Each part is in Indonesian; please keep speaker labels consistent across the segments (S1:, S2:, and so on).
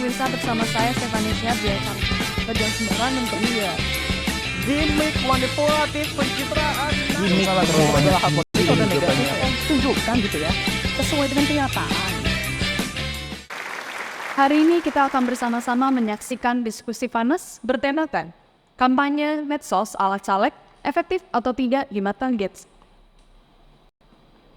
S1: pemirsa, bersama saya Stephanie Syah di acara Kerja Sembaran untuk Iya.
S2: Gimik manipulatif pencitraan.
S3: Gimik adalah hak politik dan negatif.
S1: Tunjukkan gitu ya, sesuai dengan kenyataan. Hari ini kita akan bersama-sama menyaksikan diskusi panas bertemakan kampanye medsos ala caleg, efektif atau tidak di mata Gates.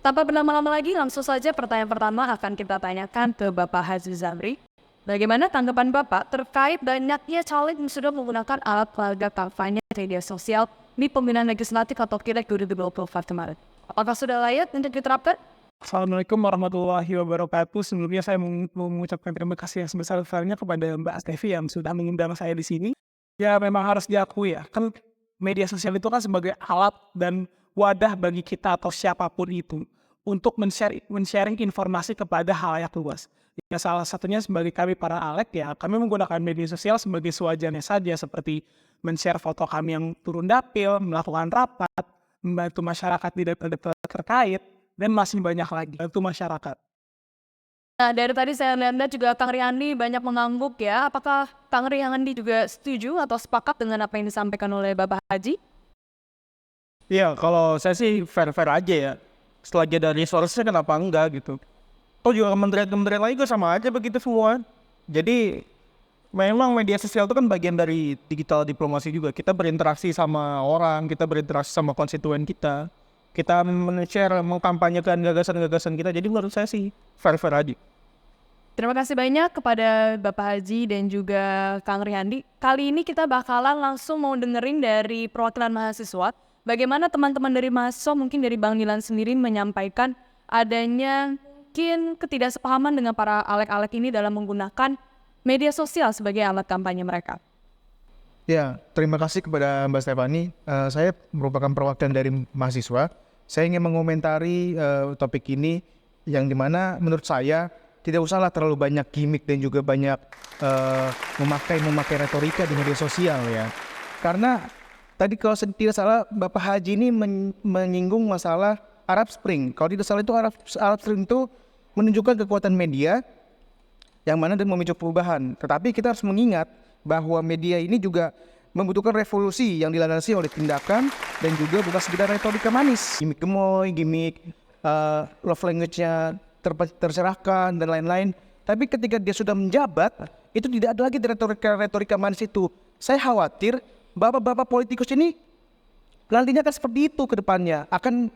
S1: Tanpa berlama-lama lagi, langsung saja pertanyaan pertama akan kita tanyakan ke Bapak Haji Zamri. Bagaimana tanggapan Bapak terkait banyaknya caleg yang sudah menggunakan alat peraga kampanye media sosial di pemilihan legislatif atau Pileg 2024 kemarin? Apakah sudah layak untuk diterapkan?
S2: Assalamualaikum warahmatullahi wabarakatuh. Sebelumnya saya mau mengucapkan terima kasih yang sebesar-besarnya kepada Mbak Stevi yang sudah mengundang saya di sini. Ya memang harus diakui ya, kan media sosial itu kan sebagai alat dan wadah bagi kita atau siapapun itu untuk men-sharing informasi kepada halayak luas. Ya salah satunya sebagai kami para alek ya, kami menggunakan media sosial sebagai sewajarnya saja seperti men-share foto kami yang turun dapil, melakukan rapat, membantu masyarakat di dapil-dapil terkait, dan masih banyak lagi bantu masyarakat.
S1: Nah, dari tadi saya lihat juga Kang Riyandi banyak mengangguk ya. Apakah Kang Riyandi juga setuju atau sepakat dengan apa yang disampaikan oleh Bapak Haji?
S3: Iya, kalau saya sih fair-fair aja ya. Setelah ada resource-nya kenapa enggak gitu. Toh juga kementerian-kementerian lain juga sama aja begitu semua. Jadi memang media sosial itu kan bagian dari digital diplomasi juga. Kita berinteraksi sama orang, kita berinteraksi sama konstituen kita. Kita men-share, mengkampanyekan gagasan-gagasan kita. Jadi menurut saya sih fair-fair aja.
S1: Terima kasih banyak kepada Bapak Haji dan juga Kang Riyandi. Kali ini kita bakalan langsung mau dengerin dari perwakilan mahasiswa. Bagaimana teman-teman dari mahasiswa mungkin dari Bang Nilan sendiri menyampaikan adanya mungkin ketidaksepahaman dengan para alek-alek ini dalam menggunakan media sosial sebagai alat kampanye mereka.
S4: Ya, terima kasih kepada Mbak Stephanie. Saya merupakan perwakilan dari mahasiswa. Saya ingin mengomentari topik ini yang dimana menurut saya tidak usahlah terlalu banyak gimmick dan juga banyak memakai retorika di media sosial ya. Karena tadi kalau tidak salah Bapak Haji ini menyinggung masalah Arab Spring. Kalau tidak salah itu Arab Spring itu menunjukkan kekuatan media yang mana dan memicu perubahan. Tetapi kita harus mengingat bahwa media ini juga membutuhkan revolusi yang dilandasi oleh tindakan dan juga bukan sekedar retorika manis. Gimik gemoy, gimik love language-nya tercerahkan dan lain-lain. Tapi ketika dia sudah menjabat, itu tidak ada lagi retorika manis itu. Saya khawatir bapak-bapak politikus ini nantinya akan seperti itu ke depannya. Akan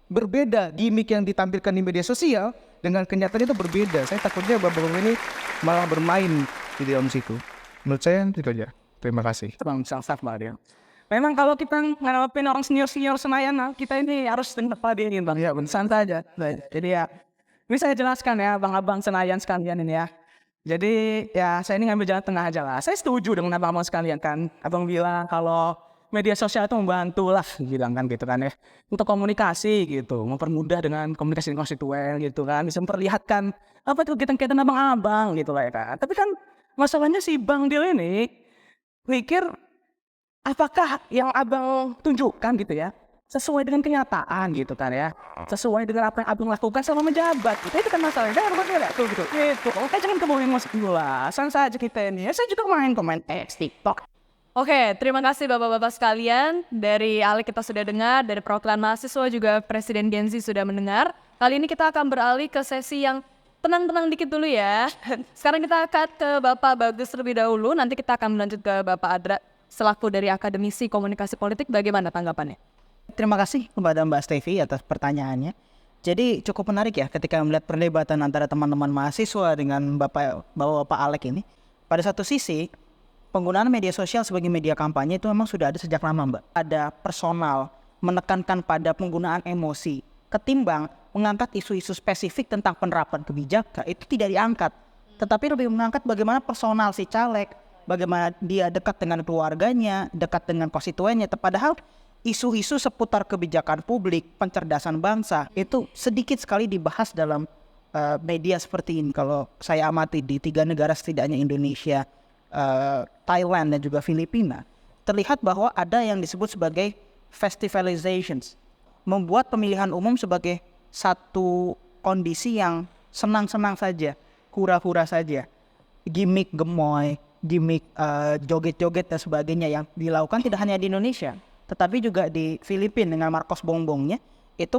S4: berbeda gimik yang ditampilkan di media sosial dengan kenyataan itu berbeda. Saya takutnya bapak-bapak ini malah bermain di dalam situ. Menurut saya itu aja. Terima kasih.
S2: Bang Saf ya. Memang kalau kita ngadepin orang senior Senayan, kita ini harus ini Bang ya, santai aja. Jadi ya, ini saya jelaskan ya Bang-abang Senayan sekalian ini ya. Jadi ya saya ini ngambil jalan tengah aja lah. Saya setuju dengan abang-abang sekalian kan. Abang bilang kalau media sosial itu membantu lah, bilang kan gitu kan ya. Untuk komunikasi gitu, mempermudah dengan komunikasi konstituen gitu kan. Bisa memperlihatkan apa itu kegiatan-kegiatan abang-abang gitu lah ya kan. Tapi kan masalahnya si Bang Dil ini pikir apakah yang abang tunjukkan gitu ya sesuai dengan kenyataan gitu kan ya, sesuai dengan apa yang abang lakukan selama menjabat gitu. Itu kan masalahnya, jangan lihat tuh gitu. Oke, jangan kebawain masuk dulu saja kita ini ya. Saya juga main komen TikTok.
S1: Oke, terima kasih Bapak-Bapak sekalian. Dari Alek kita sudah dengar, dari perwakilan mahasiswa juga Presiden Gen Z sudah mendengar. Kali ini kita akan beralih ke sesi yang tenang-tenang dikit dulu ya. Sekarang kita akan ke Bapak Bagus terlebih dahulu, nanti kita akan melanjut ke Bapak Adra selaku dari Akademisi Komunikasi Politik. Bagaimana tanggapannya?
S5: Terima kasih kepada Mbak Stevi atas pertanyaannya. Jadi cukup menarik ya ketika melihat perdebatan antara teman-teman mahasiswa dengan Bapak Alek ini. Pada satu sisi, penggunaan media sosial sebagai media kampanye itu memang sudah ada sejak lama, Mbak. Ada personal, menekankan pada penggunaan emosi, ketimbang mengangkat isu-isu spesifik tentang penerapan kebijakan, itu tidak diangkat. Tetapi lebih mengangkat bagaimana personal si caleg, bagaimana dia dekat dengan keluarganya, dekat dengan konstituennya. Padahal isu-isu seputar kebijakan publik, pencerdasan bangsa, itu sedikit sekali dibahas dalam media seperti ini. Kalau saya amati di 3 negara setidaknya, Indonesia, Thailand dan juga Filipina, terlihat bahwa ada yang disebut sebagai festivalizations, membuat pemilihan umum sebagai satu kondisi yang senang-senang saja, hura-hura saja. gimmick gemoy, gimmick joget-joget dan sebagainya yang dilakukan tidak hanya di Indonesia, tetapi juga di Filipina dengan Marcos Bongbongnya, itu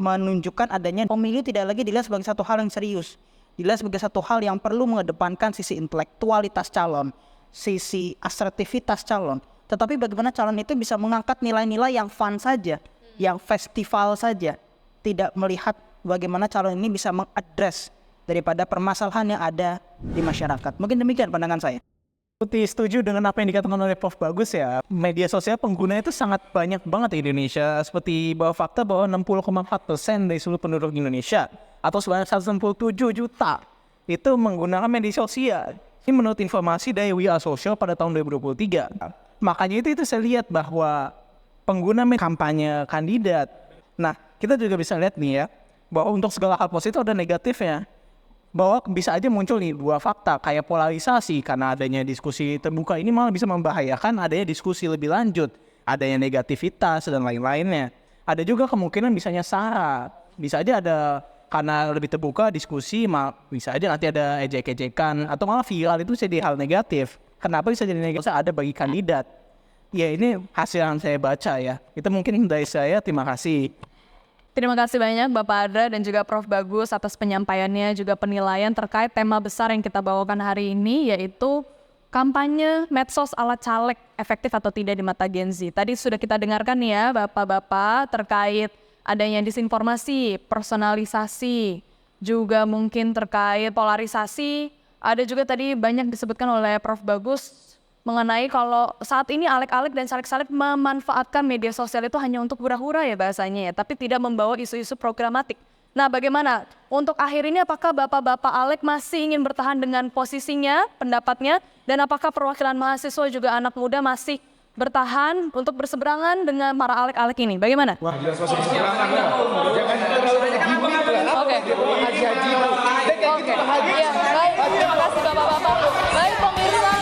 S5: menunjukkan adanya pemilu tidak lagi dilihat sebagai satu hal yang serius, dilihat sebagai satu hal yang perlu mengedepankan sisi intelektualitas calon, sisi asertivitas calon, tetapi bagaimana calon itu bisa mengangkat nilai-nilai yang fun saja, yang festival saja, tidak melihat bagaimana calon ini bisa mengadres daripada permasalahan yang ada di masyarakat. Mungkin demikian pandangan saya.
S2: Setuju dengan apa yang dikatakan oleh Prof. Bagus ya. Media sosial pengguna itu sangat banyak banget di Indonesia. Seperti bahwa fakta bahwa 60,4% dari seluruh penduduk Indonesia atau sebanyak 167 juta itu menggunakan media sosial. Ini menurut informasi dari We Are Social pada tahun 2023. Makanya itu saya lihat bahwa pengguna kampanye kandidat. Nah, kita juga bisa lihat nih ya, bahwa untuk segala hal positif ada negatifnya. Bahwa bisa aja muncul nih dua fakta kayak polarisasi karena adanya diskusi terbuka ini malah bisa membahayakan adanya diskusi lebih lanjut, adanya negativitas dan lain-lainnya. Ada juga kemungkinan misalnya sara, bisa aja ada karena lebih terbuka diskusi, bisa aja nanti ada ejek-ejekan atau malah viral itu jadi hal negatif. Kenapa bisa jadi negatif? Ada bagi kandidat. Ya ini hasil yang saya baca ya. Itu mungkin dari saya, terima kasih.
S1: Terima kasih banyak Bapak Adra dan juga Prof. Bagus atas penyampaiannya juga penilaian terkait tema besar yang kita bawakan hari ini, yaitu kampanye medsos ala caleg efektif atau tidak di mata Gen Z. Tadi sudah kita dengarkan ya Bapak-Bapak terkait adanya disinformasi, personalisasi, juga mungkin terkait polarisasi. Ada juga tadi banyak disebutkan oleh Prof. Bagus mengenai kalau saat ini alek-alek dan salek-salek memanfaatkan media sosial itu hanya untuk hura-hura ya bahasanya ya, tapi tidak membawa isu-isu programatik. Nah bagaimana? Untuk akhir ini apakah Bapak-Bapak alek masih ingin bertahan dengan posisinya, pendapatnya, dan apakah perwakilan mahasiswa juga anak muda masih bertahan untuk berseberangan dengan para alek-alek ini? Bagaimana? Oke, ya, baik, terima kasih Bapak-Bapak. Baik pemirsa,